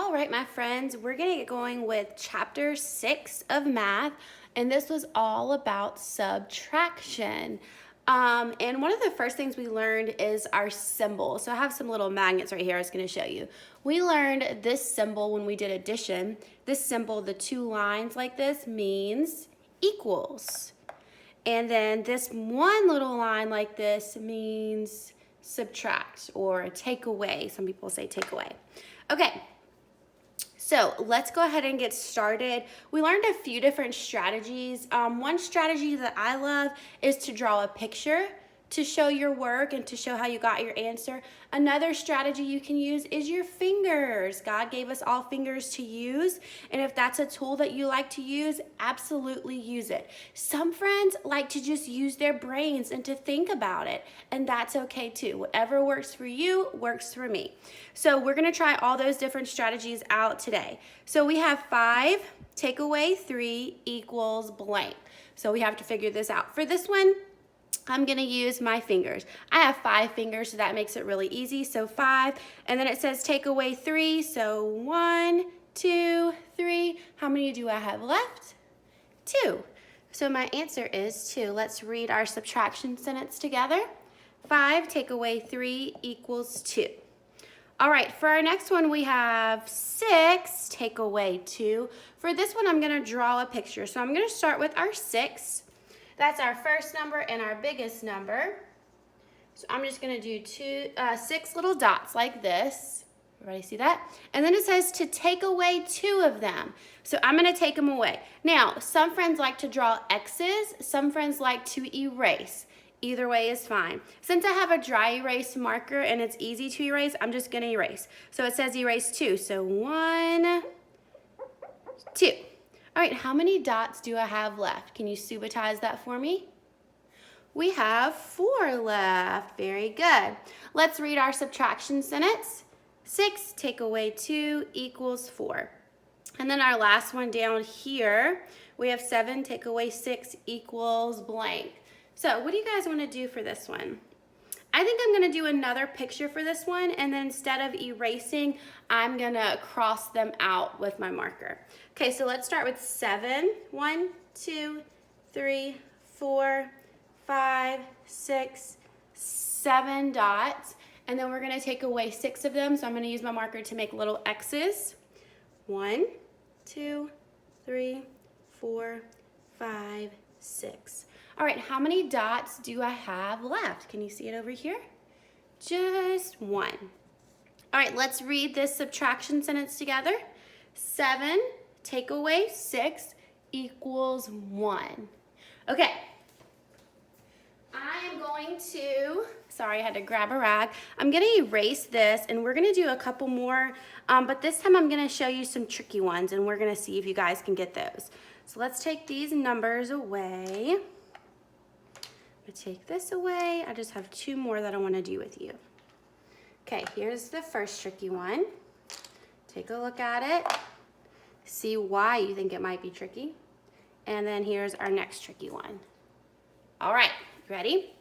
All right, my friends, we're gonna get going with chapter 6 of math, and this was all about subtraction. And one of the first things we learned is our symbol. So I have some little magnets right here I was gonna show you. We learned this symbol when we did addition. This symbol, the two lines like this, means equals. And then this one little line like this means subtract or take away. Some people say take away. Okay. So let's go ahead and get started. We learned a few different strategies. One strategy that I love is to draw a picture to show your work and to show how you got your answer. Another strategy you can use is your fingers. God gave us all fingers to use, and if that's a tool that you like to use, absolutely use it. Some friends like to just use their brains and to think about it, and that's okay too. Whatever works for you works for me. So we're gonna try all those different strategies out today. So we have 5, take away 3 equals blank. So we have to figure this out. For this one, I'm gonna use my fingers. I have 5 fingers, so that makes it really easy. So 5, and then it says take away 3. So 1, 2, 3. How many do I have left? 2. So my answer is 2. Let's read our subtraction sentence together. 5 take away 3 equals 2. All right, for our next one, we have 6 take away 2. For this one, I'm gonna draw a picture. So I'm gonna start with our 6. That's our first number and our biggest number. So I'm just gonna do 6 little dots like this. Everybody see that? And then it says to take away 2 of them. So I'm gonna take them away. Now, some friends like to draw X's, some friends like to erase. Either way is fine. Since I have a dry erase marker and it's easy to erase, I'm just gonna erase. So it says erase 2. So 1, 2. All right, how many dots do I have left? Can you subatize that for me? We have 4 left. Very good. Let's read our subtraction sentence. 6 take away 2 equals 4. And then our last one down here, we have 7 take away 6 equals blank. So what do you guys want to do for this one? I think I'm going to do another picture for this one, and then instead of erasing, I'm going to cross them out with my marker. Okay, so let's start with 7. 1, 2, 3, 4, 5, 6, 7 dots. And then we're going to take away 6 of them, so I'm going to use my marker to make little X's. 1, 2, 3, 4, 5, 6. All right, how many dots do I have left? Can you see it over here? Just 1. All right, let's read this subtraction sentence together. 7 take away 6 equals 1. Okay. I am going to, sorry, I had to grab a rag. I'm gonna erase this, and we're gonna do a couple more, but this time I'm gonna show you some tricky ones, and we're gonna see if you guys can get those. So let's take these numbers away. I'm gonna take this away. I just have 2 more that I wanna do with you. Okay, here's the first tricky one. Take a look at it. See why you think it might be tricky. And then here's our next tricky one. All right, ready?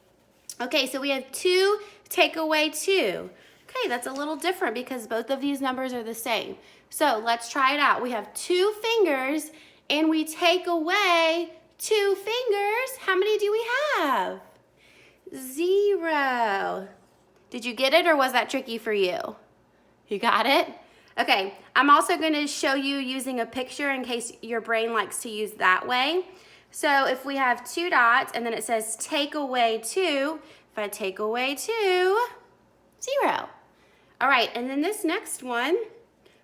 Okay, so we have 2 take away 2. Okay, that's a little different because both of these numbers are the same. So let's try it out. We have 2 fingers and we take away 2 fingers. How many do we have? 0. Did you get it, or was that tricky for you? You got it? Okay, I'm also going to show you using a picture in case your brain likes to use that way. So if we have 2 dots and then it says take away 2, if I take away 2, 0. All right, and then this next one,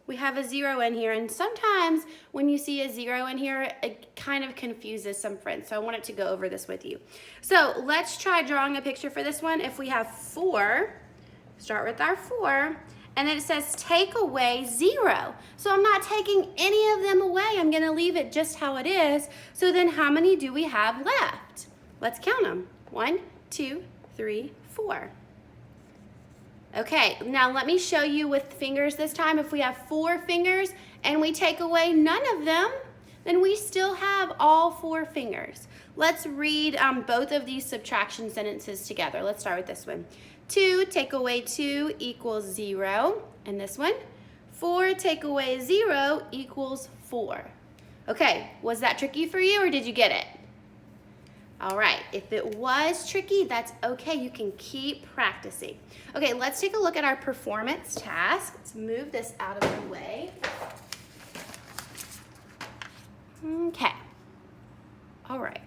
we have a 0 in here, and sometimes when you see a 0 in here, it kind of confuses some friends, so I wanted to go over this with you. So let's try drawing a picture for this one. If we have 4, start with our 4, and then it says take away 0. So I'm not taking any of them away. I'm gonna leave it just how it is. So then how many do we have left? Let's count them. 1, 2, 3, 4. Okay, now let me show you with fingers this time. If we have 4 fingers and we take away none of them, then we still have all 4 fingers. Let's read both of these subtraction sentences together. Let's start with this one. 2 take away 2 equals 0. And this one, 4 take away 0 equals 4. Okay, was that tricky for you or did you get it? All right, if it was tricky, that's okay. You can keep practicing. Okay, let's take a look at our performance task. Let's move this out of the way. Okay, all right.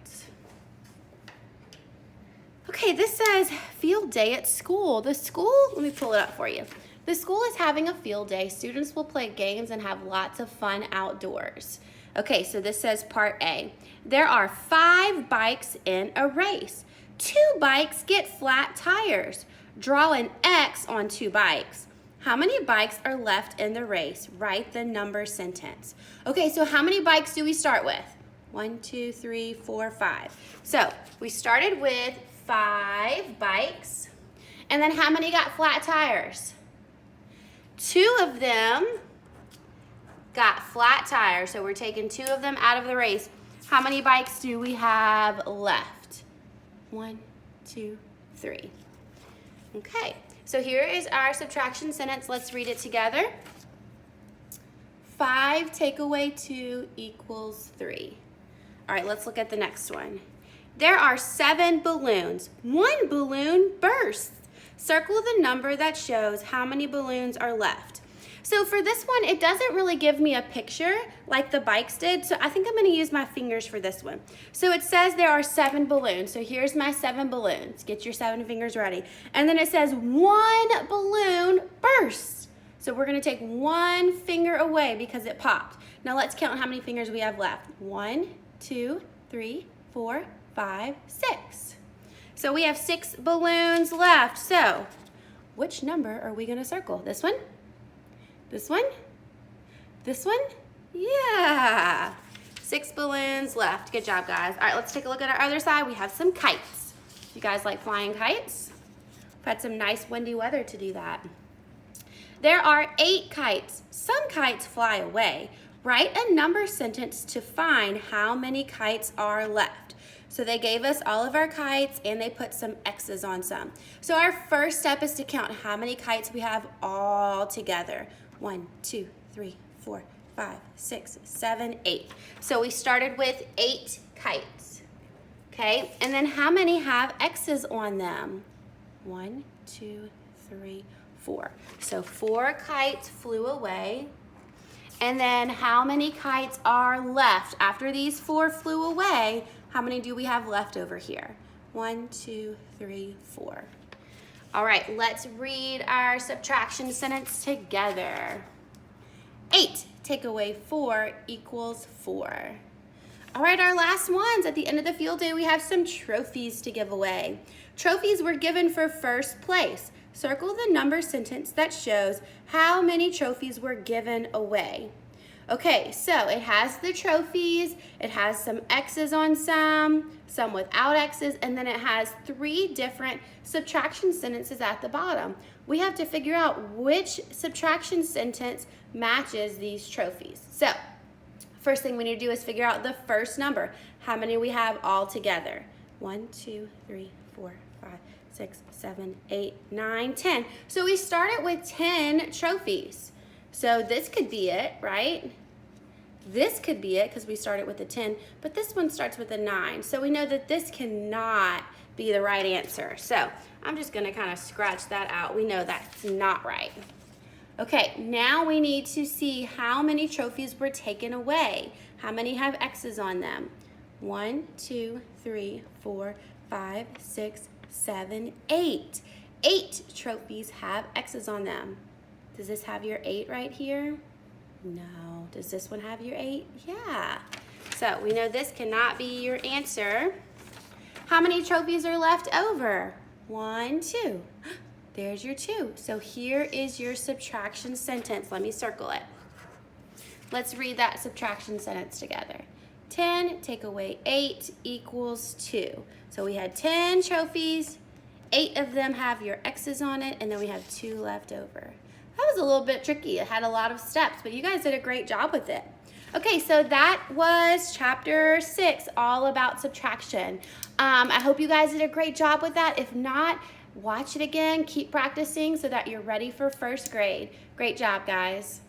Okay, this says field day at school. The school, let me pull it up for you. The school is having a field day. Students will play games and have lots of fun outdoors. Okay, so this says part A. There are 5 bikes in a race. 2 bikes get flat tires. Draw an X on 2 bikes. How many bikes are left in the race? Write the number sentence. Okay, so how many bikes do we start with? 1, 2, 3, 4, 5. So we started with 5 bikes. And then how many got flat tires? 2 of them got flat tires, so we're taking 2 of them out of the race. How many bikes do we have left? 1, 2, 3. Okay, so here is our subtraction sentence. Let's read it together. 5 take away 2 equals 3. All right, let's look at the next one. There are 7 balloons. 1 balloon bursts. Circle the number that shows how many balloons are left. So for this one, it doesn't really give me a picture like the bikes did, so I think I'm going to use my fingers for this one. So it says there are 7 balloons, so here's my 7 balloons. Get your 7 fingers ready. And then it says 1 balloon bursts. So we're going to take 1 finger away because it popped. Now let's count how many fingers we have left. 1, 2, 3, 4, 5, 6. So we have 6 balloons left. So which number are we going to circle? This one? This one? This one? Yeah. 6 balloons left. Good job, guys. All right, let's take a look at our other side. We have some kites. You guys like flying kites? We've had some nice windy weather to do that. There are 8 kites. Some kites fly away. Write a number sentence to find how many kites are left. So they gave us all of our kites and they put some X's on some. So our first step is to count how many kites we have all together. 1, 2, 3, 4, 5, 6, 7, 8. So we started with 8 kites. Okay, and then how many have X's on them? 1, 2, 3, 4. So 4 kites flew away. And then how many kites are left? After these 4 flew away, how many do we have left over here? 1, 2, 3, 4. All right, let's read our subtraction sentence together. 8 take away 4 equals 4. All right, our last ones. At the end of the field day, we have some trophies to give away. Trophies were given for first place. Circle the number sentence that shows how many trophies were given away. Okay, so it has the trophies, it has some X's on some without X's, and then it has 3 different subtraction sentences at the bottom. We have to figure out which subtraction sentence matches these trophies. So, first thing we need to do is figure out the first number. How many we have all together? 1, 2, 3, 4, 5, 6, 7, 8, 9, 10. So we started with 10 trophies. So this could be it, right? This could be it because we started with a 10, but this one starts with a 9. So we know that this cannot be the right answer. So I'm just going to kind of scratch that out. We know that's not right. Okay, now we need to see how many trophies were taken away. How many have X's on them? 1, 2, 3, 4, 5, 6, 7, 8. 8 trophies have X's on them. Does this have your 8 right here? No. Does this one have your 8? Yeah. So we know this cannot be your answer. How many trophies are left over? 1, 2. There's your 2. So here is your subtraction sentence. Let me circle it. Let's read that subtraction sentence together. 10 take away 8 equals 2. So we had 10 trophies. 8 of them have your X's on it, and then we have 2 left over. That was a little bit tricky. It had a lot of steps, but you guys did a great job with it. Okay, so that was chapter 6, all about subtraction. I hope you guys did a great job with that. If not, watch it again, keep practicing so that you're ready for first grade. Great job, guys.